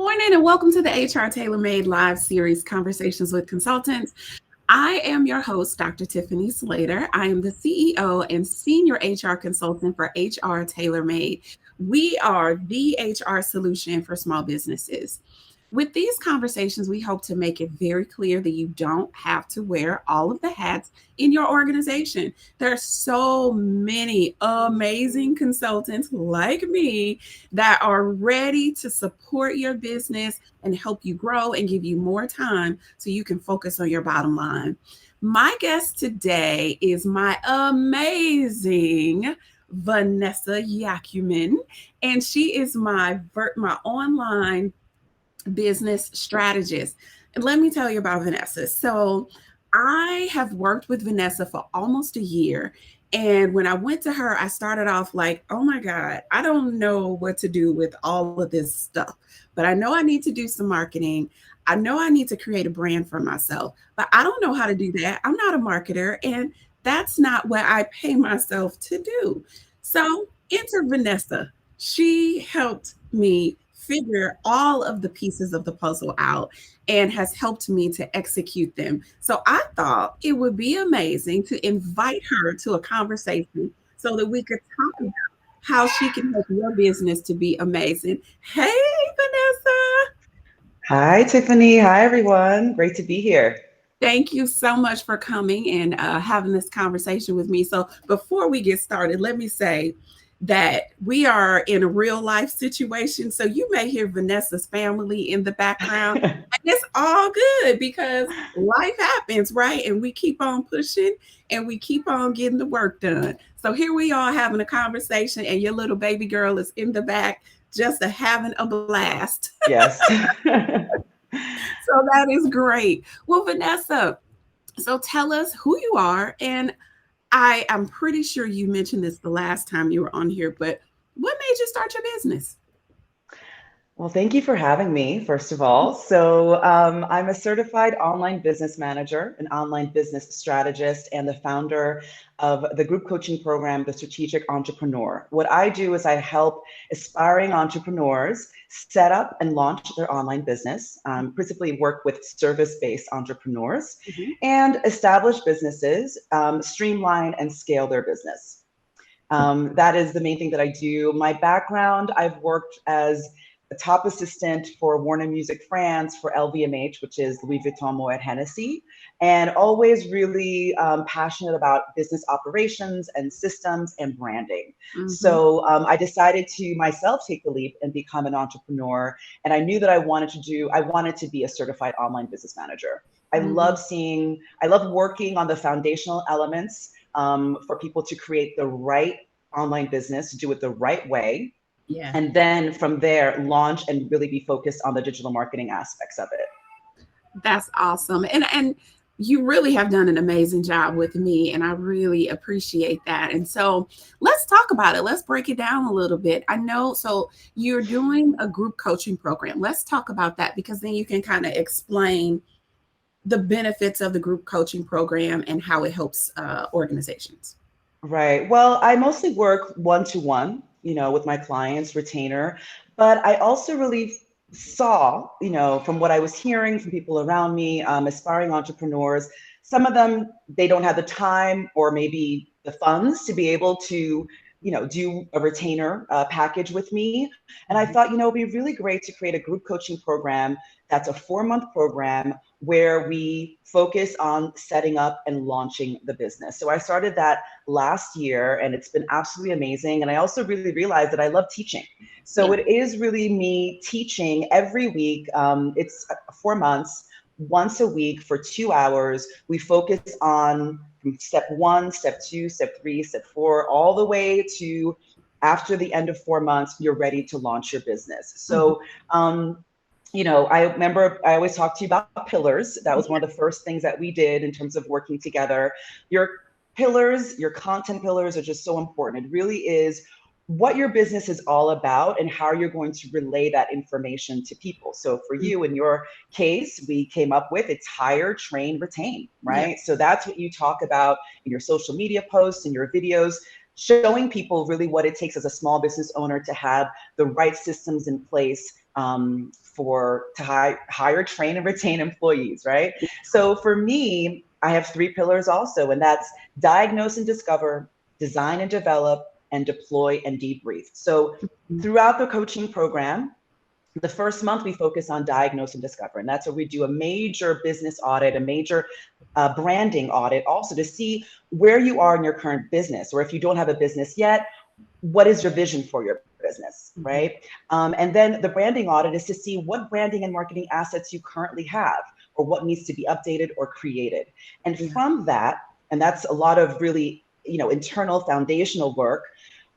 morning and welcome to the HR TailorMade live series, Conversations with Consultants. I am your host, Dr. Tiffany Slater. I am the CEO and Senior HR Consultant for HR TailorMade. We are the HR solution for small businesses. With these conversations, we hope to make it very clear that you don't have to wear all of the hats in your organization. There are so many amazing consultants like me that are ready to support your business and help you grow and give you more time so you can focus on your bottom line. My guest today is my amazing Vanessa Jacquemin, and she is my online business strategist. And let me tell you about Vanessa. So, I have worked with Vanessa for almost a year. And when I went to her, I started off like, oh my God, I don't know what to do with all of this stuff, but I know I need to do some marketing. I know I need to create a brand for myself, but I don't know how to do that. I'm not a marketer, and that's not what I pay myself to do. So, enter Vanessa. She helped me figure all of the pieces of the puzzle out and has helped me to execute them. So I thought it would be amazing to invite her to a conversation so that we could talk about how she can help your business to be amazing. Hey, Vanessa. Hi, Tiffany. Hi, everyone. Great to be here. Thank you so much for coming and having this conversation with me. So, before we get started, let me say that we are in a real life situation. So, you may hear Vanessa's family in the background, and it's all good because life happens, right? And we keep on pushing and we keep on getting the work done. So, here we are having a conversation, and your little baby girl is in the back just having a blast. Yes. So, that is great. Well, Vanessa, so tell us who you are. And I'm pretty sure you mentioned this the last time you were on here, but what made you start your business? Well, thank you for having me, first of all. I'm a certified online business manager, an online business strategist, and the founder of the group coaching program, The Strategic Entrepreneur. What I do is I help aspiring entrepreneurs set up and launch their online business, principally work with service-based entrepreneurs, Mhm. and establish businesses, streamline and scale their business. That is the main thing that I do. My background, I've worked as a top assistant for Warner Music France for LVMH, which is Louis Vuitton Moet Hennessy, and always really passionate about business operations and systems and branding. Mhm. So I decided to myself take the leap and become an entrepreneur. And I knew that I wanted to be a certified online business manager. Mhm. I love working on the foundational elements for people to create the right online business, do it the right way, Yeah. and then from there launch and really be focused on the digital marketing aspects of it. That's awesome. And you really have done an amazing job with me, and I really appreciate that. And so let's talk about it. Let's break it down a little bit. I know, so you're doing a group coaching program. Let's talk about that because then you can kind of explain the benefits of the group coaching program and how it helps organizations. Right. Well, I mostly work one to one, with my clients, retainer, but I also really saw, from what I was hearing from people around me, aspiring entrepreneurs, some of them, they don't have the time or maybe the funds to be able to, do a retainer package with me. And I thought, it'd be really great to create a group coaching program that's a 4-month program where we focus on setting up and launching the business. So I started that last year and it's been absolutely amazing. And I also really realized that I love teaching. So Yeah. it is really me teaching every week. It's 4 months, once a week for 2 hours. We focus on from step 1, step 2, step 3, step 4, all the way to after the end of 4 months, you're ready to launch your business. Mhm. I remember I always talk to you about pillars. That was one of the first things that we did in terms of working together. Your pillars, your content pillars are just so important. It really is what your business is all about and how you're going to relay that information to people. So for Mhm. you, in your case, we came up with it's hire, train, retain, Yeah. right? So that's what you talk about in your social media posts and your videos, showing people really what it takes as a small business owner to have the right systems in place to hire, train, and retain employees, right? So for me, I have three pillars also, and that's diagnose and discover, design and develop, and deploy and debrief. So throughout the coaching program, the first month we focus on diagnose and discover, and that's where we do a major business audit, a major branding audit, also to see where you are in your current business, or if you don't have a business yet, what is your vision for your business, right? And then the branding audit is to see what branding and marketing assets you currently have, or what needs to be updated or created. And from that, and that's a lot of really, internal foundational work,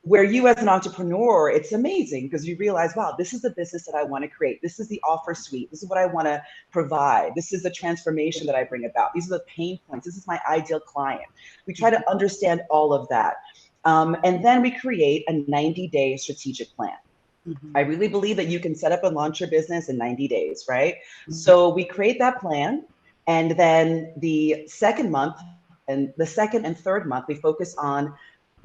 where you as an entrepreneur, it's amazing because you realize, wow, this is the business that I want to create. This is the offer suite. This is what I want to provide. This is the transformation that I bring about. These are the pain points. This is my ideal client. We try to understand all of that. And then we create a 90-day strategic plan. I really believe that you can set up and launch your business in 90 days, right? So we create that plan. And then the second and third month, we focus on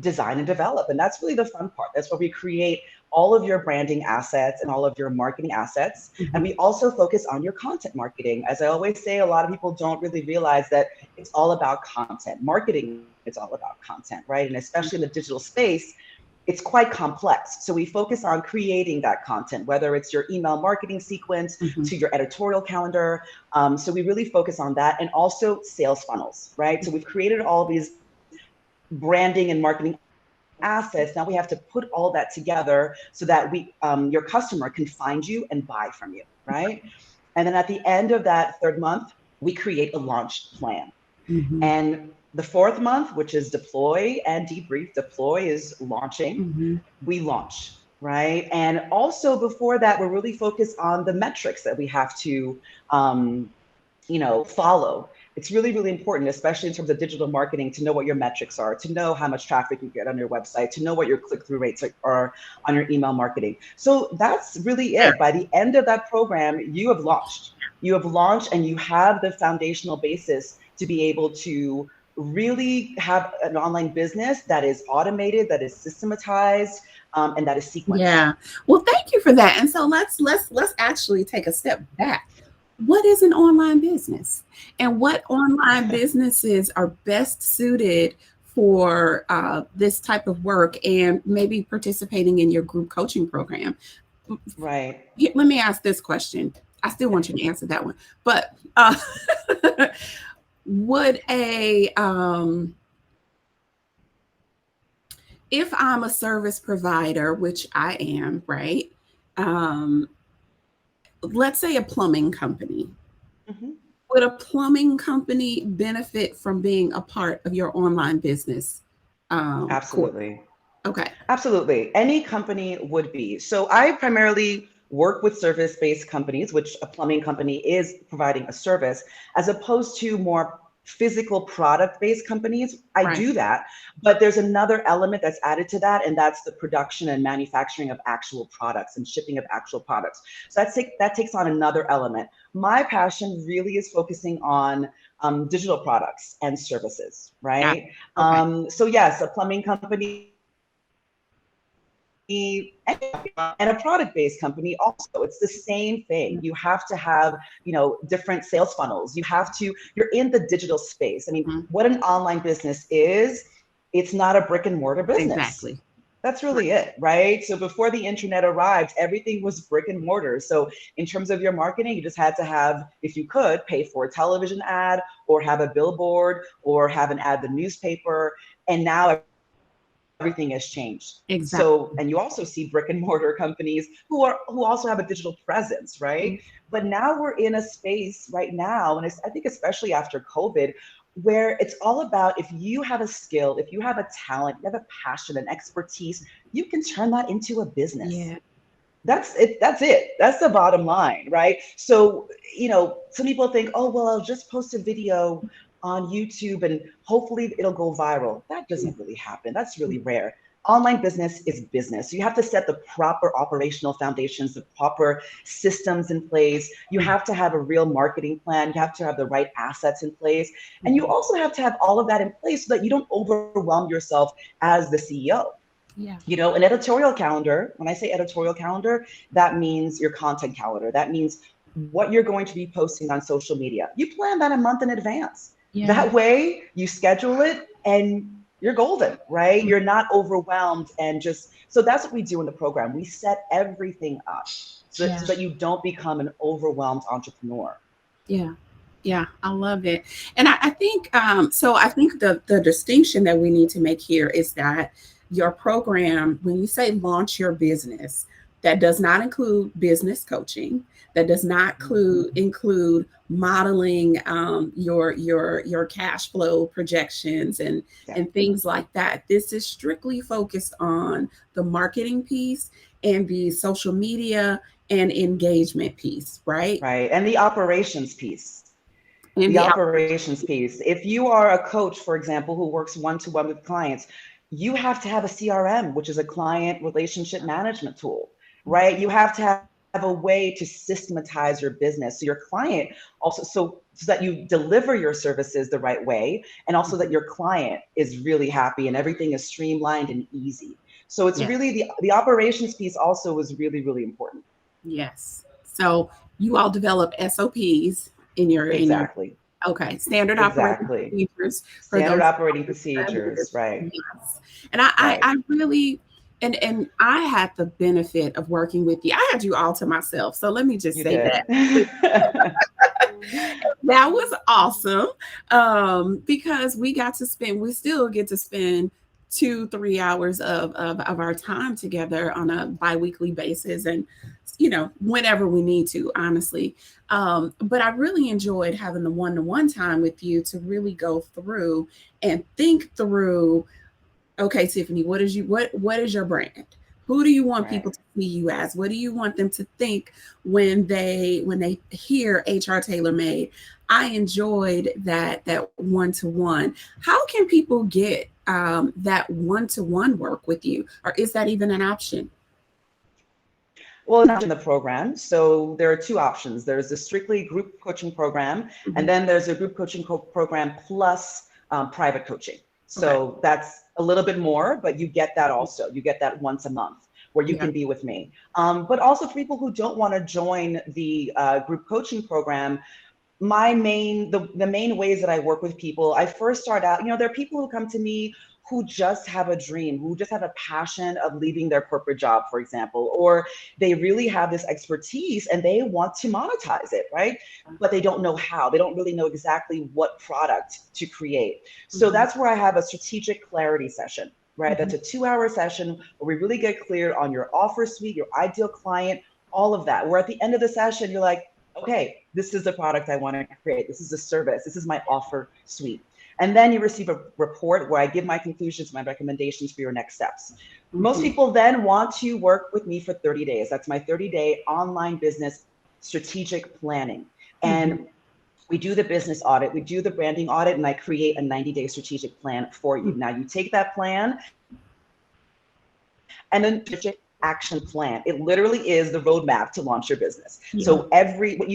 design and develop. And that's really the fun part. That's where we create all of your branding assets and all of your marketing assets. And we also focus on your content marketing. As I always say, a lot of people don't really realize that it's all about content. Marketing is all about content, right? And especially in the digital space, it's quite complex. So we focus on creating that content, whether it's your email marketing sequence to your editorial calendar. So we really focus on that, and also sales funnels, right? So we've created all these branding and marketing assets. Now we have to put all that together so that your customer can find you and buy from you, right? And then at the end of that third month, we create a launch plan. And the fourth month, which is deploy and debrief, deploy is launching, we launch, right? And also before that, we're really focused on the metrics that we have to, follow. It's really, really important, especially in terms of digital marketing, to know what your metrics are, to know how much traffic you get on your website, to know what your click-through rates are on your email marketing. So that's really it. By the end of that program, you have launched. You have launched, and you have the foundational basis to be able to really have an online business that is automated, that is systematized, and that is sequenced. Yeah. Well, thank you for that. And so let's actually take a step back. What is an online business, and what online businesses are best suited for this type of work, and maybe participating in your group coaching program? Right. Let me ask this question. I still want you to answer that one, but would if I'm a service provider, which I am, right? Let's say a plumbing company. Would a plumbing company benefit from being a part of your online business? Absolutely. Okay. Absolutely. Any company would be. So I primarily work with service-based companies, which a plumbing company is providing a service, as opposed to more physical product-based companies. I do that, but there's another element that's added to that, and that's the production and manufacturing of actual products and shipping of actual products. So that takes on another element. My passion really is focusing on digital products and services, right? So yes, a plumbing company and a product-based company also, it's the same thing. You have to have, different sales funnels. You're in the digital space. I mean, what an online business is, it's not a brick and mortar business. Exactly. That's really it, right? So before the internet arrived, everything was brick and mortar. So in terms of your marketing, you just had to have, if you could, pay for a television ad, or have a billboard, or have an ad in the newspaper. And now everything has changed. Exactly. So, and you also see brick and mortar companies who also have a digital presence, right? But now we're in a space right now, and I think especially after COVID, where it's all about, if you have a skill, if you have a talent, you have a passion and expertise, you can turn that into a business. Yeah. That's it. That's the bottom line, right? So, some people think, oh, well, I'll just post a video on YouTube and hopefully it'll go viral. That doesn't really happen. That's really rare. Online business is business. You have to set the proper operational foundations, the proper systems in place. You have to have a real marketing plan. You have to have the right assets in place. And you also have to have all of that in place so that you don't overwhelm yourself as the CEO. Yeah. An editorial calendar, when I say editorial calendar, that means your content calendar. That means what you're going to be posting on social media. You plan that a month in advance. Yeah. That way you schedule it and you're golden, right? You're not overwhelmed and just, so that's what we do in the program. We set everything up Yeah. so that you don't become an overwhelmed entrepreneur. Yeah. Yeah, I love it. And I think so I think the distinction that we need to make here is that your program, when you say launch your business, that does not include business coaching, that does not include modeling your cash flow projections Yeah. and things like that. This is strictly focused on the marketing piece and the social media and engagement piece, right? Right. And the operations piece. And The the operations piece. If you are a coach, for example, who works one-to-one with clients, you have to have a CRM, which is a client relationship management tool, right? You have to have a way to systematize your business. So your client also, so that you deliver your services the right way, and also that your client is really happy and everything is streamlined and easy. So it's yeah, really the operations piece also is really, really important. yes. So you all develop SOPs in your Exactly. okay, standard operating Exactly. procedures for Standard those operating services. procedures. Right. Yes. And I Right. really and I had the benefit of working with you. I had you all to myself. So let me just You say did. that. That was awesome, because we still get to spend 2-3 hours of our time together on a biweekly basis, and whenever we need to, honestly. But I really enjoyed having the one-to-one time with you to really go through and think through, okay, Tiffany, what is your brand? Who do you want Right. people to see you as? What do you want them to think when they hear HR TailorMade? I enjoyed that one to one. How can people get that one to one work with you, or is that even an option? Well, it's not in the program. So there are two options. There's the strictly group coaching program, and Mhm. then there's a group coaching program plus private coaching. Okay. So that's a little bit more, but you get that also. You get that once a month where you Yeah. can be with me. But also for people who don't want to join the group coaching program, the main ways that I work with people, I first start out, there are people who come to me who just have a dream, who just have a passion of leaving their corporate job, for example, or they really have this expertise and they want to monetize it, right? But they don't know how. They don't really know exactly what product to create. So Mhm. that's where I have a strategic clarity session, right? Mhm. That's a 2-hour session where we really get clear on your offer suite, your ideal client, all of that. Where at the end of the session, you're like, okay, this is the product I want to create. This is the service. This is my offer suite. And then you receive a report where I give my conclusions, my recommendations for your next steps. Most Mhm. people then want to work with me for 30 days. That's my 30-day online business strategic planning. Mhm. And we do the business audit, we do the branding audit, and I create a 90-day strategic plan for you. Mhm. Now you take that plan and then action plan. It literally is the roadmap to launch your business. Yeah. So what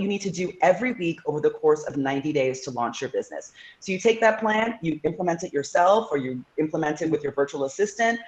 you need to do every week over the course of 90 days to launch your business. So you take that plan, you implement it yourself, or you implement it with your virtual assistant,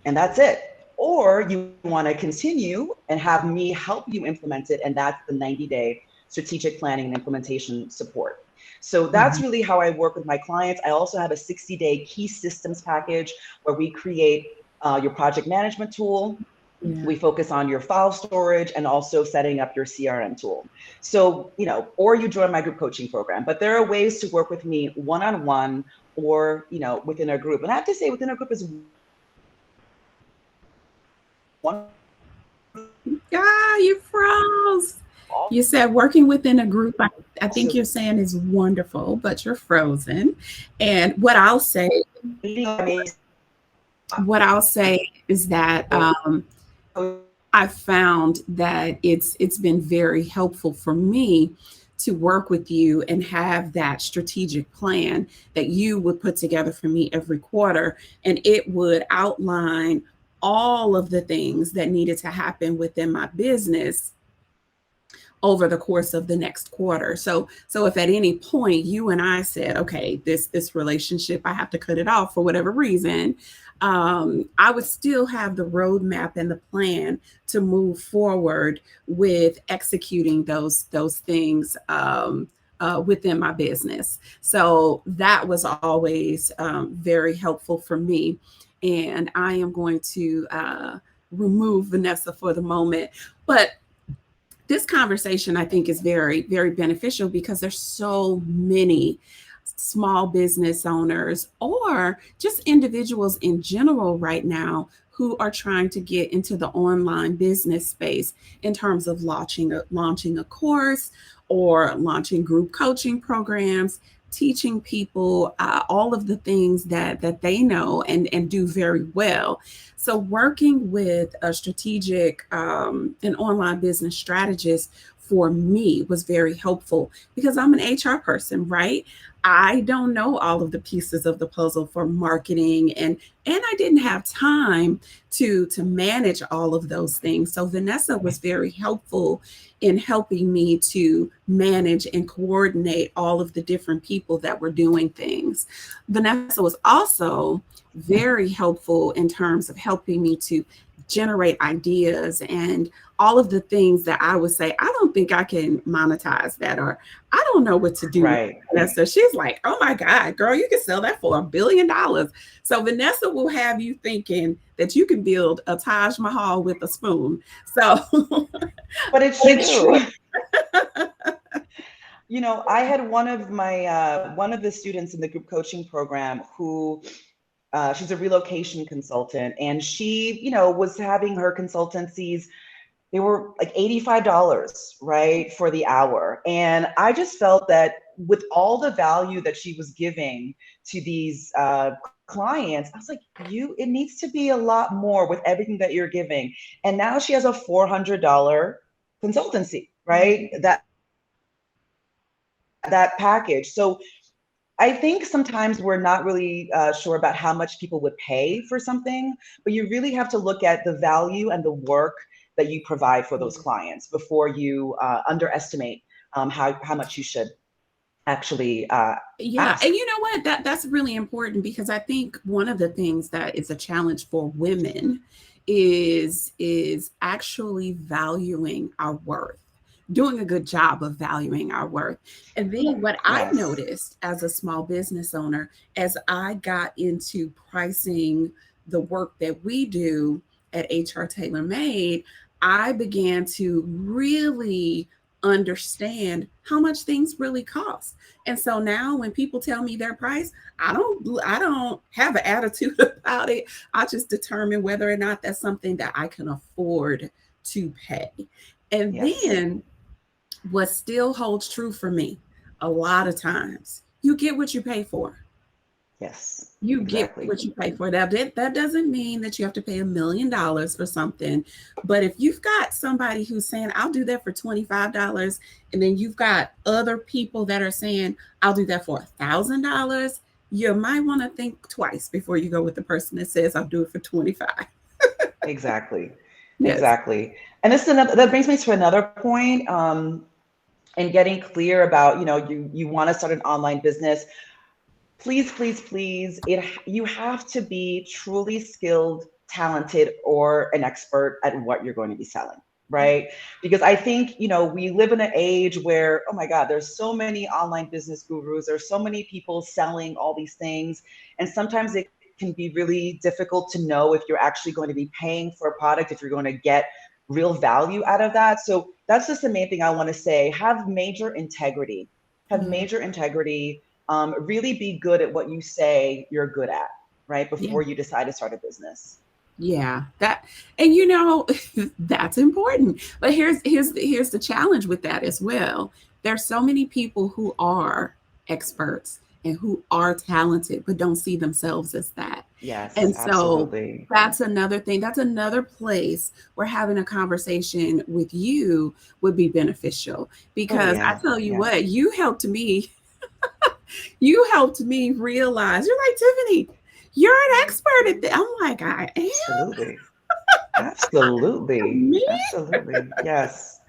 and that's it. Or you want to continue and have me help you implement it, and that's the 90-day strategic planning and implementation support. So that's Mhm. really how I work with my clients. I also have a 60-day key systems package where we create your project management tool. Yeah. We focus on your file storage and also setting up your CRM tool. So, or you join my group coaching program, but there are ways to work with me one-on-one or, within a group. And I have to say within a group is Ah, you froze. You said working within a group, I think you're saying is wonderful, but you're frozen. And what I'll say is that I found that it's been very helpful for me to work with you and have that strategic plan that you would put together for me every quarter, and it would outline all of the things that needed to happen within my business over the course of the next quarter. So if at any point you and I said, okay, this relationship, I have to cut it off for whatever reason, I would still have the roadmap and the plan to move forward with executing those things within my business. So that was always very helpful for me. And I am going to remove Vanessa for the moment. But this conversation, I think, is very, very beneficial because there's so many small business owners or just individuals in general right now who are trying to get into the online business space in terms of launching a course or launching group coaching programs, teaching people all of the things that they know and do very well. So working with a strategic an online business strategist for me was very helpful because I'm an HR person, right? I don't know all of the pieces of the puzzle for marketing, and I didn't have time to manage all of those things. So Vanessa was very helpful in helping me to manage and coordinate all of the different people that were doing things. Vanessa was also very helpful in terms of helping me to generate ideas and all of the things that I would say, I don't think I can monetize that, or I don't know what to do with Right. that. So she's like, oh my God, girl, you can sell that for $1 billion. So Vanessa will have you thinking that you can build a Taj Mahal with a spoon. So But it's it's true. true. I had one of the students in the group coaching program who she's a relocation consultant, and she, was having her consultancies. They were like $85, right, for the hour. And I just felt that with all the value that she was giving to these clients, I was like, it needs to be a lot more with everything that you're giving. And now she has a $400 consultancy, right? That package. So I think sometimes we're not really sure about how much people would pay for something, but you really have to look at the value and the work that you provide for those clients before you underestimate how much you should actually Yeah, ask. and you know what? That's really important because I think one of the things that is a challenge for women is actually valuing our worth, doing a good job of valuing our worth. And then what I Yes. noticed as a small business owner, as I got into pricing the work that we do at HR TailorMade, I began to really understand how much things really cost. And so now when people tell me their price, I don't have an attitude about it. I just determine whether or not that's something that I can afford to pay. And Yes. then what still holds true for me a lot of times, you get what you pay for. Yes. You get Exactly. what you pay for. That doesn't mean that you have to pay $1 million for something. But if you've got somebody who's saying, I'll do that for $25, and then you've got other people that are saying, I'll do that for $1,000, you might want to think twice before you go with the person that says, I'll do it for 25. Exactly. Yes. Exactly. And this is another, that brings me to another point. And getting clear about, you want to start an online business. Please, please, please, you have to be truly skilled, talented, or an expert at what you're going to be selling, right? Because I think, we live in an age where, oh my God, there's so many online business gurus, there's so many people selling all these things. And sometimes it can be really difficult to know if you're actually going to be paying for a product, if you're going to get real value out of that. So that's just the main thing I want to say. Have major integrity. Have Yeah. major integrity. Really be good at what you say you're good at, right? Yeah. Before you decide to start a business. Yeah, that, and that's important. But here's the challenge with that as well. There's so many people who are experts and who are talented but don't see themselves as that. Yes, And so absolutely. that's another thing. That's another place where having a conversation with you would be beneficial Oh because I yeah, tell you yeah, what, you helped me realize, you're like, Tiffany, you're an expert at that. I'm like, I am. absolutely. Absolutely. Me? Absolutely. Yes.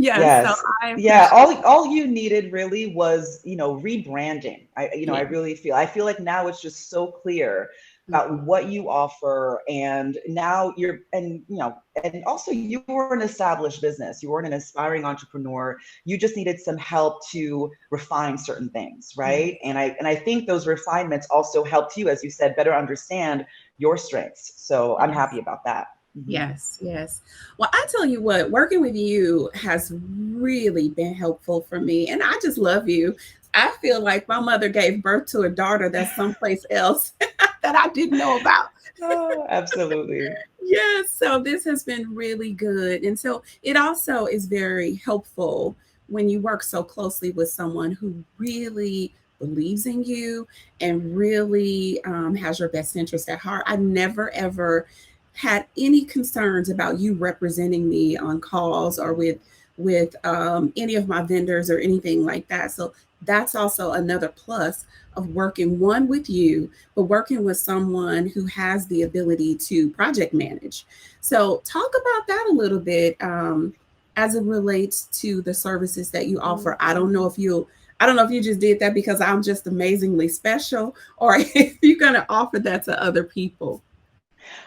Yes, so Yes. I Yeah. appreciate. All you needed really was, rebranding. I Yeah. really feel like now it's just so clear about Mhm. what you offer. And now and also you were an established business. You weren't an aspiring entrepreneur. You just needed some help to refine certain things, Yeah. right? And I think those refinements also helped you, as you said, better understand your strengths. So I'm Yes. happy about that. Mhm. Yes, yes. Well, I tell you what, working with you has really been helpful for me. And I just love you. I feel like my mother gave birth to a daughter that's someplace else that I didn't know about. Oh, absolutely. Yes, so this has been really good. And so it also is very helpful when you work so closely with someone who really believes in you and really has your best interest at heart. I never ever had any concerns about you representing me on calls or with any of my vendors or anything like that. So that's also another plus of working one with you, but working with someone who has the ability to project manage. So, talk about that a little bit as it relates to the services that you offer. I don't know if you just did that because I'm just amazingly special, or if you're going to offer that to other people.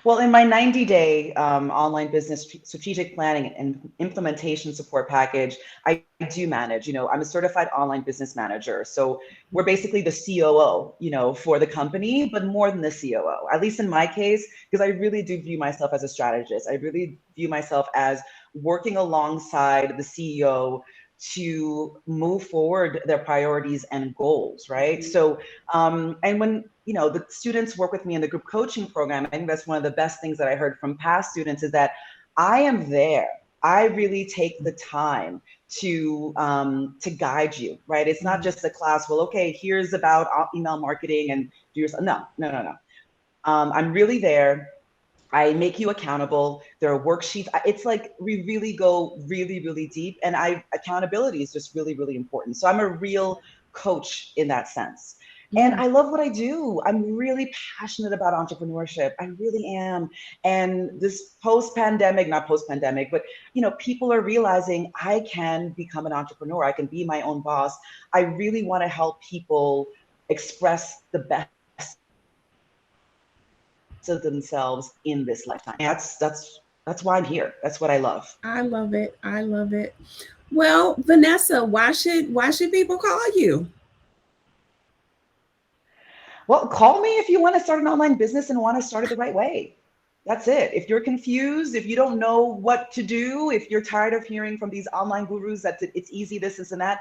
Well, in my 90-day online business strategic planning and implementation support package, I do manage. I'm a certified online business manager. So we're basically the COO, for the company, but more than the COO, at least in my case, because I really do view myself as a strategist. I really view myself as working alongside the CEO to move forward their priorities and goals, right? Mhm. So, and when the students work with me in the group coaching program, I think that's one of the best things that I heard from past students is that I am there. I really take the time to guide you, right? It's not just a class. Well, okay, here's about email marketing and do your no, no, no, no. I'm really there. I make you accountable. There are worksheets. It's like we really go really, really deep. And accountability is just really, really important. So I'm a real coach in that sense. And Yeah. I love what I do. I'm really passionate about entrepreneurship. I really am. And this post-pandemic, not post-pandemic, but people are realizing I can become an entrepreneur. I can be my own boss. I really want to help people express the best of themselves in this lifetime. And that's why I'm here. That's what I love. I love it. I love it. Well, Vanessa, why should people call you? Well, call me if you want to start an online business and want to start it the right way. That's it. If you're confused, if you don't know what to do, if you're tired of hearing from these online gurus that it's easy, this and that,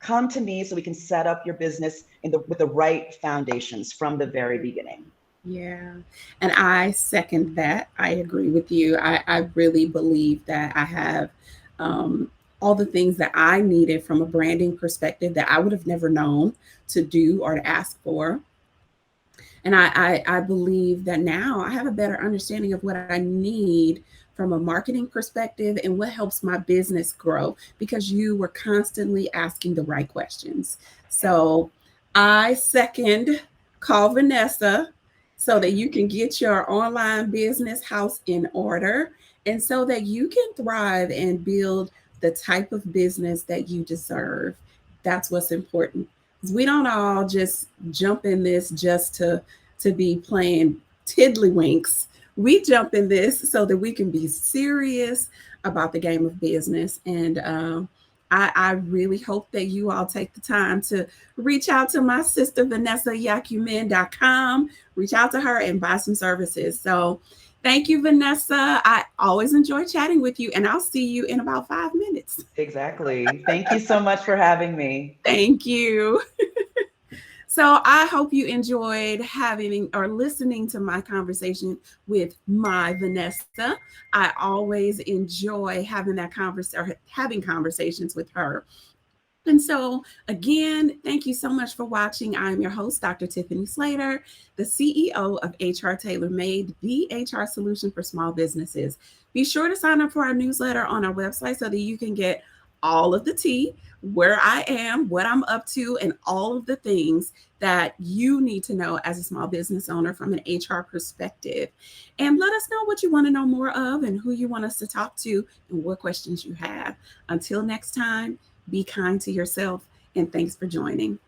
come to me so we can set up your business with the right foundations from the very beginning. Yeah. And I second that. I agree with you. I really believe that I have um, all the things that I needed from a branding perspective that I would have never known to do or to ask for. And I believe that now I have a better understanding of what I need from a marketing perspective and what helps my business grow because you were constantly asking the right questions. So I second call Vanessa so that you can get your online business house in order and so that you can thrive and build the type of business that you deserve. That's what's important. Because we don't all just jump in this just to be playing tiddlywinks. We jump in this so that we can be serious about the game of business. And I really hope that you all take the time to reach out to my sister, Vanessa Jacquemin.com. Reach out to her and buy some services. So thank you, Vanessa. I always enjoy chatting with you, and I'll see you in about 5 minutes. Exactly. Thank you so much for having me. Thank you. So I hope you enjoyed having or listening to my conversation with my Vanessa. I always enjoy having that conversation or having conversations with her. And so, again, thank you so much for watching. I'm your host, Dr. Tiffany Slater, the CEO of HR TailorMade, the HR solution for small businesses. Be sure to sign up for our newsletter on our website so that you can get all of the tea, where I am, what I'm up to, and all of the things that you need to know as a small business owner from an HR perspective. And let us know what you want to know more of and who you want us to talk to and what questions you have. Until next time, be kind to yourself, and thanks for joining.